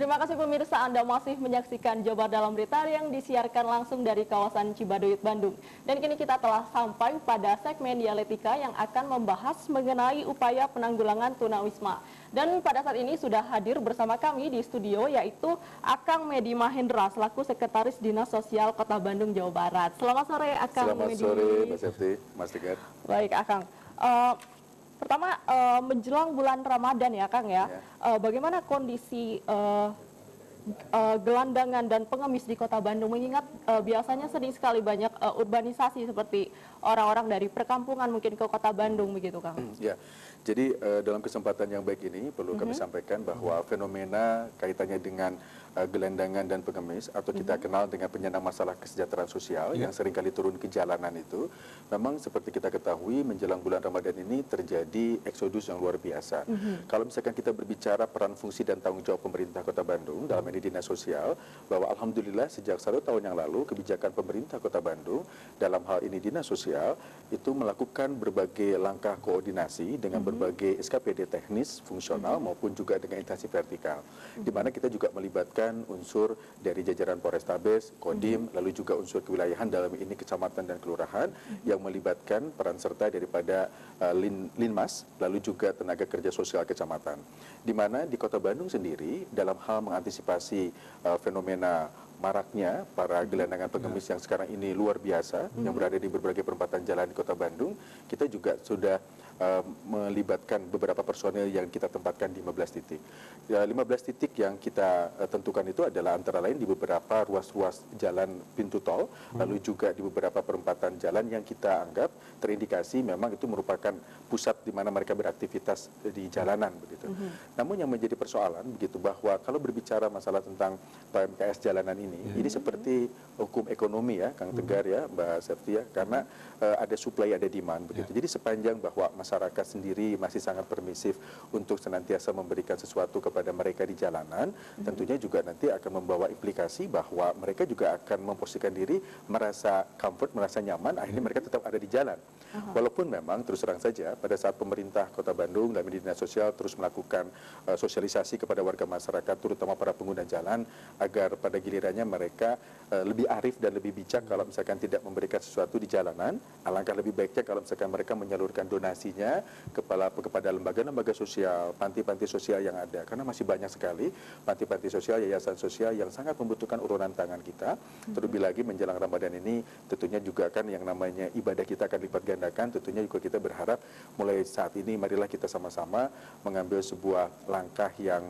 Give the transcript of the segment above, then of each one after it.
Terima kasih pemirsa, Anda masih menyaksikan Jabar Dalam Berita yang disiarkan langsung dari kawasan Cibaduyut, Bandung. Dan kini kita telah sampai pada segmen Dialektika yang akan membahas mengenai upaya penanggulangan tunawisma. Dan pada saat ini sudah hadir bersama kami di studio yaitu Akang Medi Mahendra selaku Sekretaris Dinas Sosial Kota Bandung, Jawa Barat. Selamat sore, Akang Medi. Selamat sore, Mbak Septi, Mas Tiket. Baik, Akang. Pertama, menjelang bulan Ramadan ya, Kang ya. Bagaimana kondisi gelandangan dan pengemis di Kota Bandung, mengingat biasanya sering sekali banyak urbanisasi seperti orang-orang dari perkampungan mungkin ke Kota Bandung begitu, Kang? Ya, jadi dalam kesempatan yang baik ini perlu kami sampaikan bahwa fenomena kaitannya dengan gelandangan dan pengemis atau kita kenal dengan penyandang masalah kesejahteraan sosial yang seringkali turun ke jalanan itu, memang seperti kita ketahui menjelang bulan Ramadan ini terjadi eksodus yang luar biasa. Kalau misalkan kita berbicara peran fungsi dan tanggung jawab pemerintah Kota Bandung dalam ini Dinas Sosial, bahwa alhamdulillah sejak 1 tahun yang lalu kebijakan pemerintah Kota Bandung dalam hal ini Dinas Sosial itu melakukan berbagai langkah koordinasi dengan berbagai SKPD teknis, fungsional maupun juga dengan instansi vertikal, di mana kita juga melibatkan unsur dari jajaran Polrestabes, Kodim, lalu juga unsur kewilayahan dalam ini kecamatan dan kelurahan yang melibatkan peran serta daripada Linmas, lalu juga tenaga kerja sosial kecamatan. Di mana di Kota Bandung sendiri dalam hal mengantisipasi fenomena maraknya para gelandangan pengemis yang sekarang ini luar biasa yang berada di berbagai perempatan jalan di Kota Bandung, kita juga sudah melibatkan beberapa personel yang kita tempatkan di 15 titik. 15 titik yang kita tentukan itu adalah antara lain di beberapa ruas-ruas jalan pintu tol, lalu juga di beberapa perempatan jalan yang kita anggap terindikasi memang itu merupakan pusat di mana mereka beraktivitas di jalanan begitu. Namun yang menjadi persoalan begitu bahwa kalau berbicara masalah tentang PMKS jalanan ini seperti hukum ekonomi ya, Kang Tegar ya, Mbak Septi ya, karena ada supply ada demand begitu. Jadi sepanjang bahwa masyarakat sendiri masih sangat permisif untuk senantiasa memberikan sesuatu kepada mereka di jalanan, tentunya juga nanti akan membawa implikasi bahwa mereka juga akan memposisikan diri merasa comfort, merasa nyaman, akhirnya mereka tetap ada di jalan. Walaupun memang terus terang saja pada saat pemerintah Kota Bandung dan Dinas Sosial terus melakukan sosialisasi kepada warga masyarakat, terutama para pengguna jalan, agar pada gilirannya mereka lebih arif dan lebih bijak kalau misalkan tidak memberikan sesuatu di jalanan, alangkah lebih baiknya kalau misalkan mereka menyalurkan donasinya kepada lembaga-lembaga sosial, panti-panti sosial yang ada, karena masih banyak sekali panti-panti sosial, yayasan sosial yang sangat membutuhkan uluran tangan kita. Terlebih lagi menjelang Ramadan ini tentunya juga kan yang namanya ibadah kita akan lipat gandakan, tentunya juga kita berharap mulai saat ini marilah kita sama-sama mengambil sebuah langkah yang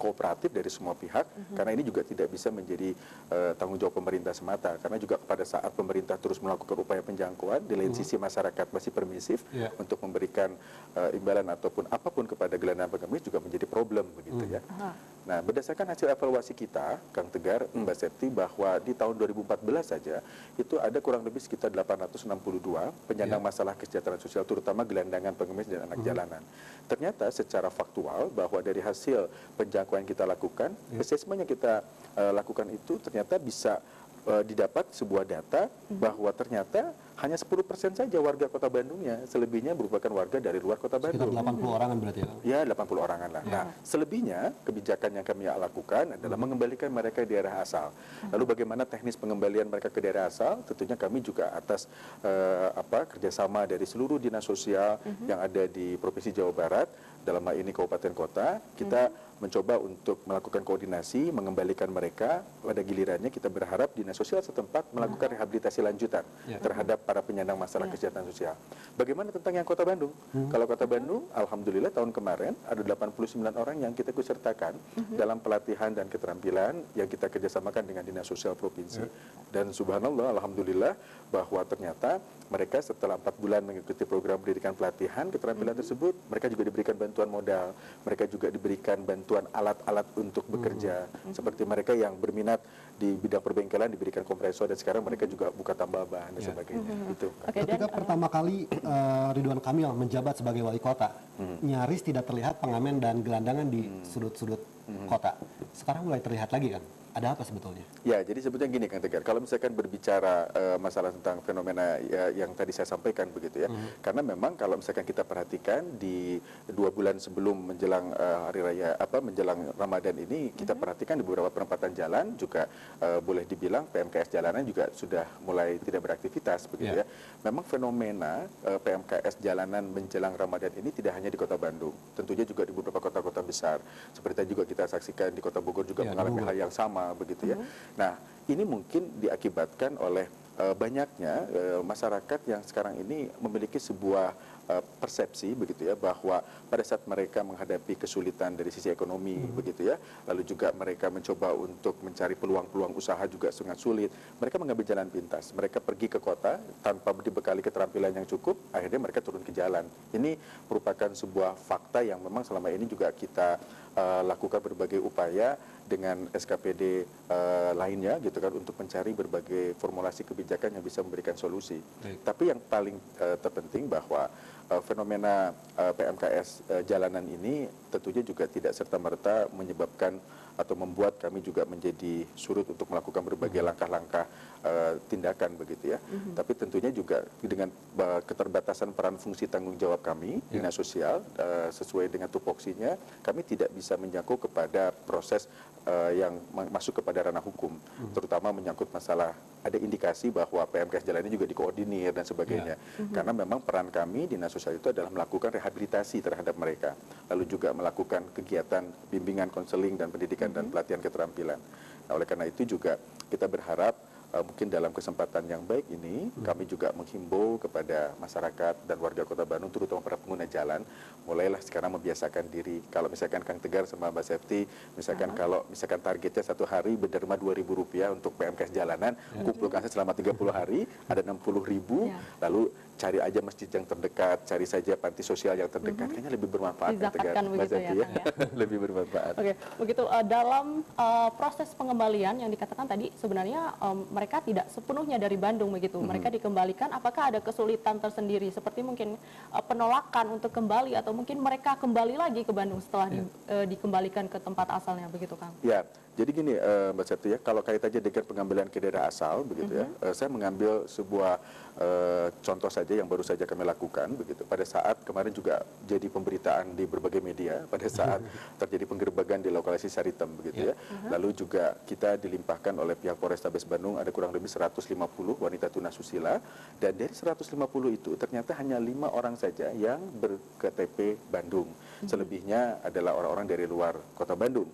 kooperatif dari semua pihak, karena ini juga tidak bisa menjadi tanggung jawab pemerintah semata, karena juga pada saat pemerintah terus melakukan upaya penjangkauan, di lain sisi masyarakat masih permisif untuk memberikan imbalan ataupun apapun kepada gelandangan pengemis juga menjadi problem begitu ya. Nah, berdasarkan hasil evaluasi kita, Kang Tegar, Mbak Septi, bahwa di tahun 2014 saja itu ada kurang lebih sekitar 862 penyandang masalah kesejahteraan sosial, terutama gelandangan pengemis dan anak jalanan. Ternyata secara faktual bahwa dari hasil penjangkauan kita lakukan, assessment yang kita lakukan itu ternyata bisa didapat sebuah data bahwa ternyata hanya 10% saja warga Kota Bandungnya, selebihnya merupakan warga dari luar Kota Bandung. Sekitar 80 orangan berarti ya? Ya, 80 orangan lah. Nah, selebihnya kebijakan yang kami lakukan adalah mengembalikan mereka di daerah asal. Lalu bagaimana teknis pengembalian mereka ke daerah asal? Tentunya kami juga atas kerjasama dari seluruh dinas sosial yang ada di Provinsi Jawa Barat, dalam hal ini kabupaten kota, kita mencoba untuk melakukan koordinasi, mengembalikan mereka. Pada gilirannya kita berharap dinas sosial setempat melakukan rehabilitasi lanjutan terhadap para penyandang masalah kesejahteraan sosial. Bagaimana tentang yang Kota Bandung? Kalau Kota Bandung, alhamdulillah tahun kemarin ada 89 orang yang kita ikut sertakan dalam pelatihan dan keterampilan yang kita kerjasamakan dengan Dinas Sosial Provinsi. Dan subhanallah, alhamdulillah bahwa ternyata mereka setelah 4 bulan mengikuti program pendidikan pelatihan keterampilan tersebut, mereka juga diberikan bantuan modal, mereka juga diberikan bantuan alat-alat untuk bekerja, seperti mereka yang berminat di bidang perbengkelan diberikan kompresor, dan sekarang mereka juga buka tambal ban dan sebagainya. Itu. Ketika pertama kali Ridwan Kamil menjabat sebagai wali kota, nyaris tidak terlihat pengamen dan gelandangan di sudut-sudut kota. Sekarang mulai terlihat lagi kan? ada apa sebetulnya? Ya, jadi sebetulnya gini Kang Tegar, kalau misalkan berbicara masalah tentang fenomena yang tadi saya sampaikan begitu ya, karena memang kalau misalkan kita perhatikan di 2 bulan sebelum menjelang hari raya menjelang Ramadan ini, kita perhatikan di beberapa perempatan jalan juga boleh dibilang PMKS jalanan juga sudah mulai tidak beraktivitas begitu ya. Memang fenomena PMKS jalanan menjelang Ramadan ini tidak hanya di Kota Bandung, tentunya juga di beberapa kota-kota besar. Seperti juga kita saksikan di Kota Bogor juga mengalami hal yang sama begitu ya. Nah, ini mungkin diakibatkan oleh banyaknya masyarakat yang sekarang ini memiliki sebuah persepsi begitu ya, bahwa pada saat mereka menghadapi kesulitan dari sisi ekonomi begitu ya, lalu juga mereka mencoba untuk mencari peluang-peluang usaha juga sangat sulit, mereka mengambil jalan pintas, mereka pergi ke kota tanpa dibekali keterampilan yang cukup, akhirnya mereka turun ke jalan. Ini merupakan sebuah fakta yang memang selama ini juga kita lakukan berbagai upaya dengan SKPD lainnya gitu kan, untuk mencari berbagai formulasi kebijakan yang bisa memberikan solusi. Tapi yang paling terpenting bahwa fenomena PMKS jalanan ini tentunya juga tidak serta-merta menyebabkan atau membuat kami juga menjadi surut untuk melakukan berbagai langkah-langkah tindakan begitu ya. Tapi tentunya juga dengan keterbatasan peran fungsi tanggung jawab kami, dinas sosial, sesuai dengan tupoksinya, kami tidak bisa menjangkau kepada proses yang masuk kepada ranah hukum, terutama menyangkut masalah ada indikasi bahwa PMKS jalan ini juga dikoordinir dan sebagainya. Karena memang peran kami dinas sosial itu adalah melakukan rehabilitasi terhadap mereka, lalu juga melakukan kegiatan bimbingan, konseling dan pendidikan dan pelatihan keterampilan. Nah, oleh karena itu juga kita berharap mungkin dalam kesempatan yang baik ini kami juga menghimbau kepada masyarakat dan warga Kota Bandung, terutama para pengguna jalan, mulailah sekarang membiasakan diri. Kalau misalkan Kang Tegar sama Mbak Septi, misalkan kalau misalkan targetnya satu hari berderma Rp2.000 untuk PMKS jalanan, kumpulkan selama 30 hari ada 60.000, lalu cari aja masjid yang terdekat, cari saja panti sosial yang terdekat, kayaknya lebih bermanfaat. Dizakatkan begitu ya, Kang, ya. Lebih bermanfaat. Oke, begitu dalam proses pengembalian yang dikatakan tadi sebenarnya mereka tidak sepenuhnya dari Bandung begitu. Mereka dikembalikan, apakah ada kesulitan tersendiri seperti mungkin penolakan untuk kembali atau mungkin mereka kembali lagi ke Bandung setelah dikembalikan ke tempat asalnya begitu, Kang? Ya, jadi gini Mbak Septi ya, kalau kaitannya dengan pengambilan ke daerah asal begitu ya, saya mengambil sebuah contoh saja yang baru saja kami lakukan begitu. Pada saat kemarin juga jadi pemberitaan di berbagai media pada saat terjadi penggerbegan di lokasi Saritem begitu ya. Lalu juga kita dilimpahkan oleh pihak Polrestabes Bandung ada kurang lebih 150 wanita tunasusila, dan dari 150 itu ternyata hanya 5 orang saja yang berKTP Bandung. Selebihnya adalah orang-orang dari luar Kota Bandung.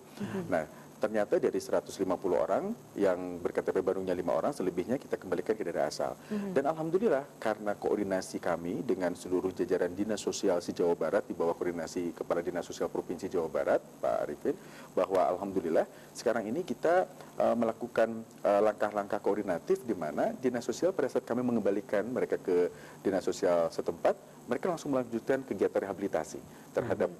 Nah, ternyata dari 150 orang yang berKTP Bandungnya 5 orang, selebihnya kita kembalikan ke daerah asal. Dan alhamdulillah karena koordinasi kami dengan seluruh jajaran Dinas Sosial se-Jawa Barat di bawah koordinasi Kepala Dinas Sosial Provinsi Jawa Barat, Pak Arifin, bahwa alhamdulillah sekarang ini kita melakukan langkah-langkah koordinatif di mana Dinas Sosial pada saat kami mengembalikan mereka ke Dinas Sosial setempat, mereka langsung melanjutkan kegiatan rehabilitasi terhadap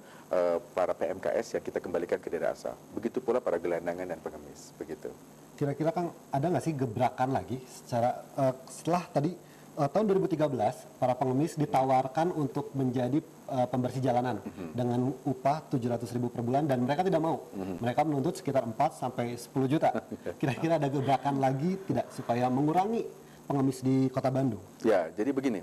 para PMKS yang kita kembalikan ke daerah asal. Begitu pula para gelandangan dan pengemis, begitu. Kira-kira Kang, ada nggak sih gebrakan lagi secara setelah tadi tahun 2013 para pengemis ditawarkan untuk menjadi pembersih jalanan dengan upah 700.000 per bulan dan mereka tidak mau. Mereka menuntut sekitar 4 sampai 10 juta. Kira-kira ada gebrakan lagi tidak supaya mengurangi pengemis di Kota Bandung? Ya, jadi begini,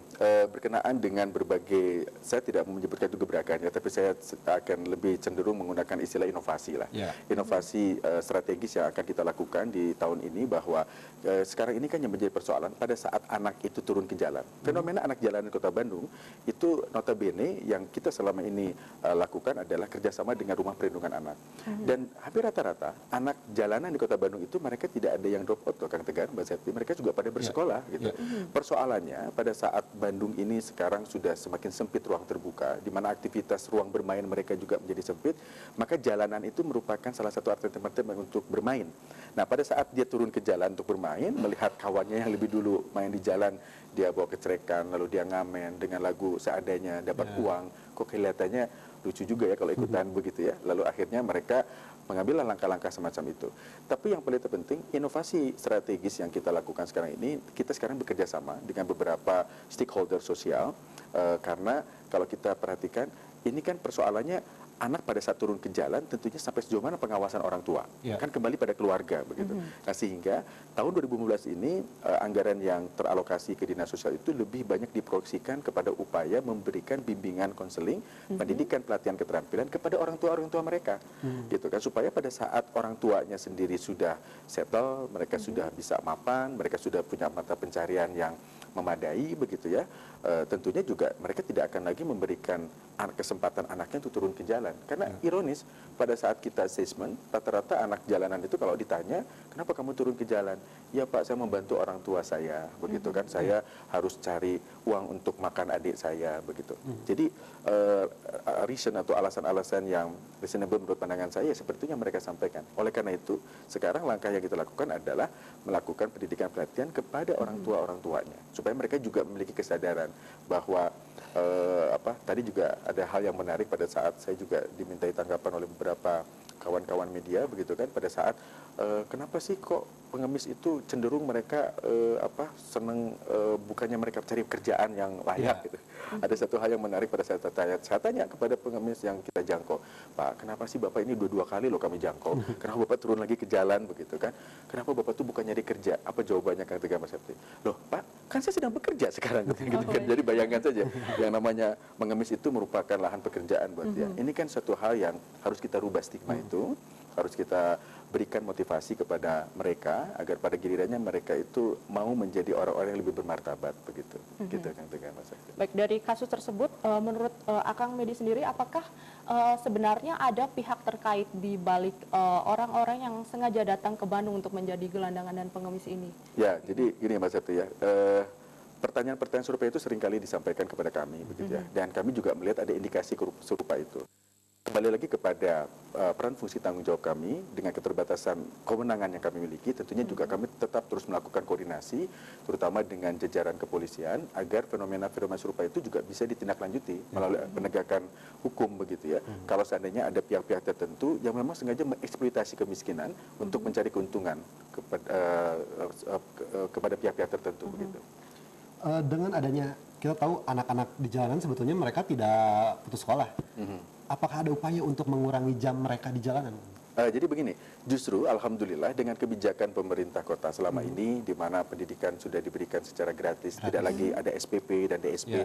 berkenaan dengan berbagai, saya tidak menyebutkan itu gebrakan ya, tapi saya akan lebih cenderung menggunakan istilah inovasi lah. Inovasi strategis yang akan kita lakukan di tahun ini, bahwa sekarang ini kan yang menjadi persoalan pada saat anak itu turun ke jalan. Fenomena anak jalanan di Kota Bandung itu notabene yang kita selama ini lakukan adalah kerjasama dengan rumah perlindungan anak. Dan hampir rata-rata anak jalanan di Kota Bandung itu mereka tidak ada yang drop out, Kang Tegar, Mbak Septi, mereka juga pada bersekolah. Gitu. Persoalannya pada saat Bandung ini sekarang sudah semakin sempit ruang terbuka, di mana aktivitas ruang bermain mereka juga menjadi sempit, maka jalanan itu merupakan salah satu alternatif untuk bermain. Nah, pada saat dia turun ke jalan untuk bermain, melihat kawannya yang lebih dulu main di jalan, dia bawa kecerekan, lalu dia ngamen dengan lagu seadanya, dapat uang, kok kelihatannya lucu juga ya kalau ikutan begitu ya. Lalu akhirnya mereka mengambil langkah-langkah semacam itu. Tapi yang paling terpenting, inovasi strategis yang kita lakukan sekarang ini, kita sekarang bekerja sama dengan beberapa stakeholder sosial, karena kalau kita perhatikan, ini kan persoalannya anak pada saat turun ke jalan tentunya sampai sejauh mana pengawasan orang tua, kan kembali pada keluarga begitu. Nah sehingga tahun 2015 ini anggaran yang teralokasi ke dinas sosial itu lebih banyak diproyeksikan kepada upaya memberikan bimbingan konseling, pendidikan pelatihan keterampilan kepada orang tua mereka, gitu kan, supaya pada saat orang tuanya sendiri sudah settle, mereka sudah bisa mapan, mereka sudah punya mata pencarian yang memadai begitu ya, tentunya juga mereka tidak akan lagi memberikan kesempatan anaknya untuk turun ke jalan. Karena ironis, pada saat kita assessment, rata-rata anak jalanan itu kalau ditanya, kenapa kamu turun ke jalan? Ya Pak, saya membantu orang tua saya, begitu kan. Saya harus cari uang untuk makan adik saya, begitu. Jadi reason atau alasan-alasan yang reasonable menurut pandangan saya, sepertinya mereka sampaikan. Oleh karena itu, sekarang langkah yang kita lakukan adalah melakukan pendidikan pelatihan kepada orang tuanya, supaya mereka juga memiliki kesadaran bahwa tadi juga ada hal yang menarik pada saat saya juga dimintai tanggapan oleh beberapa kawan-kawan media begitu kan, pada saat kenapa sih kok pengemis itu cenderung mereka seneng, bukannya mereka cari kerjaan yang layak gitu. Ada satu hal yang menarik pada saat saya tanya kepada pengemis yang kita jangkau, Pak, kenapa sih Bapak ini dua kali loh kami jangkau, kenapa Bapak turun lagi ke jalan begitu kan, kenapa Bapak tuh bukan nyari kerja? Apa jawabannya Kang Tegar Mas Septi? Loh Pak, kan saya sedang bekerja sekarang gitu kan. Jadi bayangkan saja, yang namanya mengemis itu merupakan lahan pekerjaan buat dia. Ini kan satu hal yang harus kita rubah stigma itu, harus kita berikan motivasi kepada mereka agar pada gilirannya mereka itu mau menjadi orang-orang yang lebih bermartabat begitu. Gitu Kang Tegar Mas Septi. Baik, dari kasus tersebut menurut Akang Medi sendiri, apakah sebenarnya ada pihak terkait di balik orang-orang yang sengaja datang ke Bandung untuk menjadi gelandangan dan pengemis ini? Ya, jadi gini Mas Septi ya, pertanyaan-pertanyaan serupa itu seringkali disampaikan kepada kami begitu ya, dan kami juga melihat ada indikasi serupa itu. Kembali lagi kepada peran fungsi tanggung jawab kami dengan keterbatasan kewenangan yang kami miliki, tentunya juga kami tetap terus melakukan koordinasi, terutama dengan jajaran kepolisian, agar fenomena-fenomena serupa itu juga bisa ditindaklanjuti melalui penegakan hukum begitu ya. Kalau seandainya ada pihak-pihak tertentu yang memang sengaja mengeksploitasi kemiskinan untuk mencari keuntungan kepada pihak-pihak tertentu begitu. Dengan adanya, kita tahu anak-anak di jalanan sebetulnya mereka tidak putus sekolah. Apakah ada upaya untuk mengurangi jam mereka di jalanan? Jadi begini, justru alhamdulillah dengan kebijakan pemerintah kota selama ini, di mana pendidikan sudah diberikan secara gratis, tidak lagi ada SPP dan DSP.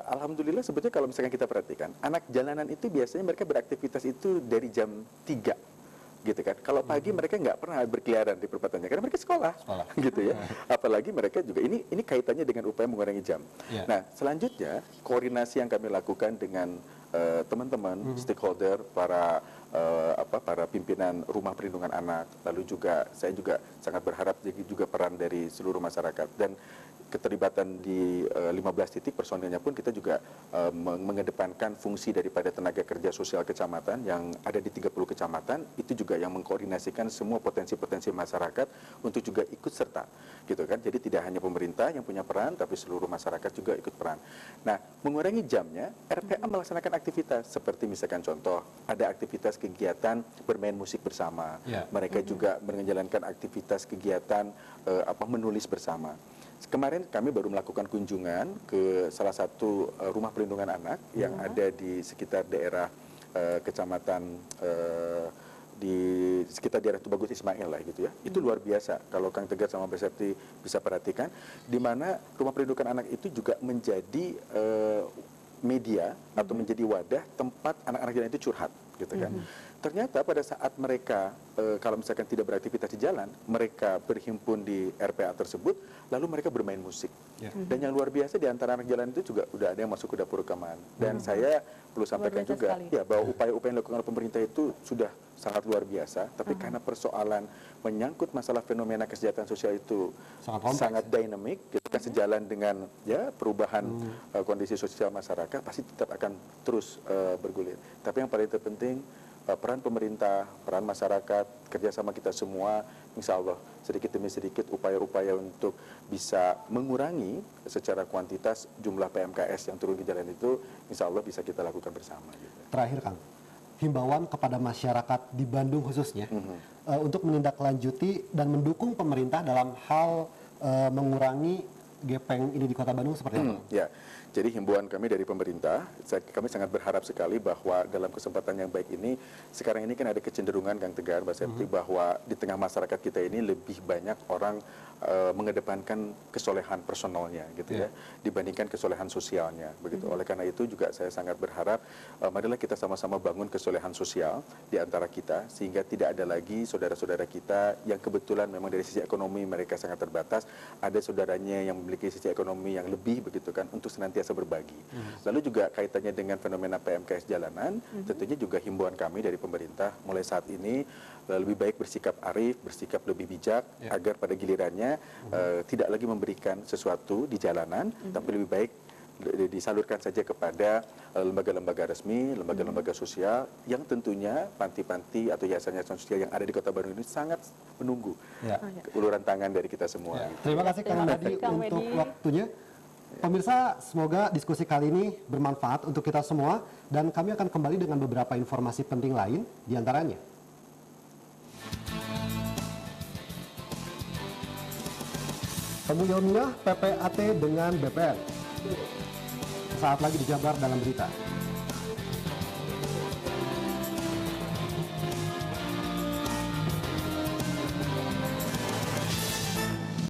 Alhamdulillah sebetulnya kalau misalkan kita perhatikan, anak jalanan itu biasanya mereka beraktivitas itu dari jam 3. Gitu kan. Kalau pagi mereka nggak pernah berkeliaran di perempatan karena mereka sekolah. Gitu ya. Apalagi mereka juga ini kaitannya dengan upaya mengurangi jam. Nah, selanjutnya koordinasi yang kami lakukan dengan teman-teman stakeholder, para pimpinan rumah perlindungan anak, lalu juga saya juga sangat berharap juga peran dari seluruh masyarakat dan keterlibatan di 15 titik personilnya pun kita juga mengedepankan fungsi daripada tenaga kerja sosial kecamatan yang ada di 30 kecamatan, itu juga yang mengkoordinasikan semua potensi-potensi masyarakat untuk juga ikut serta gitu kan. Jadi tidak hanya pemerintah yang punya peran, tapi seluruh masyarakat juga ikut peran. Nah, mengurangi jamnya, RPA melaksanakan aktivitas seperti misalkan contoh ada aktivitas kegiatan bermain musik bersama, mereka juga menjalankan aktivitas kegiatan menulis bersama. Kemarin kami baru melakukan kunjungan ke salah satu rumah perlindungan anak yang ada di sekitar daerah kecamatan di sekitar daerah Tubagus Ismail lah gitu ya. Itu luar biasa kalau Kang Tegar sama Mbak Septi bisa perhatikan, di mana rumah perlindungan anak itu juga menjadi media atau menjadi wadah tempat anak-anak jalan itu curhat gitu kan. Ternyata pada saat mereka kalau misalkan tidak beraktivitas di jalan, mereka berhimpun di RPA tersebut, lalu mereka bermain musik. Dan yang luar biasa di antara anak jalan itu juga udah ada yang masuk ke dapur rekaman. Dan saya perlu sampaikan juga ya bahwa upaya-upaya yang dilakukan oleh pemerintah itu sudah sangat luar biasa, tapi karena persoalan menyangkut masalah fenomena kesejahteraan sosial itu sangat dinamik, kita sejalan dengan ya perubahan kondisi sosial masyarakat, pasti tetap akan terus bergulir. Tapi yang paling terpenting peran pemerintah, peran masyarakat, kerjasama kita semua, insya Allah sedikit demi sedikit upaya-upaya untuk bisa mengurangi secara kuantitas jumlah PMKS yang turun ke jalan itu, insya Allah bisa kita lakukan bersama. Gitu. Terakhir Kang, himbauan kepada masyarakat di Bandung khususnya untuk menindaklanjuti dan mendukung pemerintah dalam hal mengurangi gepeng ini di Kota Bandung seperti apa? Ya, jadi himbauan kami dari pemerintah, kami sangat berharap sekali bahwa dalam kesempatan yang baik ini, sekarang ini kan ada kecenderungan Kang Tegar, Mbak Septi, bahwa di tengah masyarakat kita ini lebih banyak orang mengedepankan kesolehan personalnya gitu ya, dibandingkan kesolehan sosialnya begitu. Oleh karena itu juga saya sangat berharap marilah kita sama-sama bangun kesolehan sosial di antara kita, sehingga tidak ada lagi saudara-saudara kita yang kebetulan memang dari sisi ekonomi mereka sangat terbatas, ada saudaranya yang memiliki sisi ekonomi yang lebih begitu kan, untuk senantiasa berbagi. Lalu juga kaitannya dengan fenomena PMKS jalanan, tentunya juga himbauan kami dari pemerintah mulai saat ini lebih baik bersikap arif, bersikap lebih bijak, agar pada gilirannya tidak lagi memberikan sesuatu di jalanan, tapi lebih baik disalurkan saja kepada lembaga-lembaga resmi, lembaga-lembaga sosial yang tentunya panti-panti atau yayasan-yayasan sosial yang ada di Kota Bandung ini sangat menunggu uluran tangan dari kita semua. Terima kasih Kang Medi untuk waktunya. Pemirsa, semoga diskusi kali ini bermanfaat untuk kita semua, dan kami akan kembali dengan beberapa informasi penting lain diantaranya. Pemulihan PPAT dengan BPN. Saat lagi dijabar dalam berita.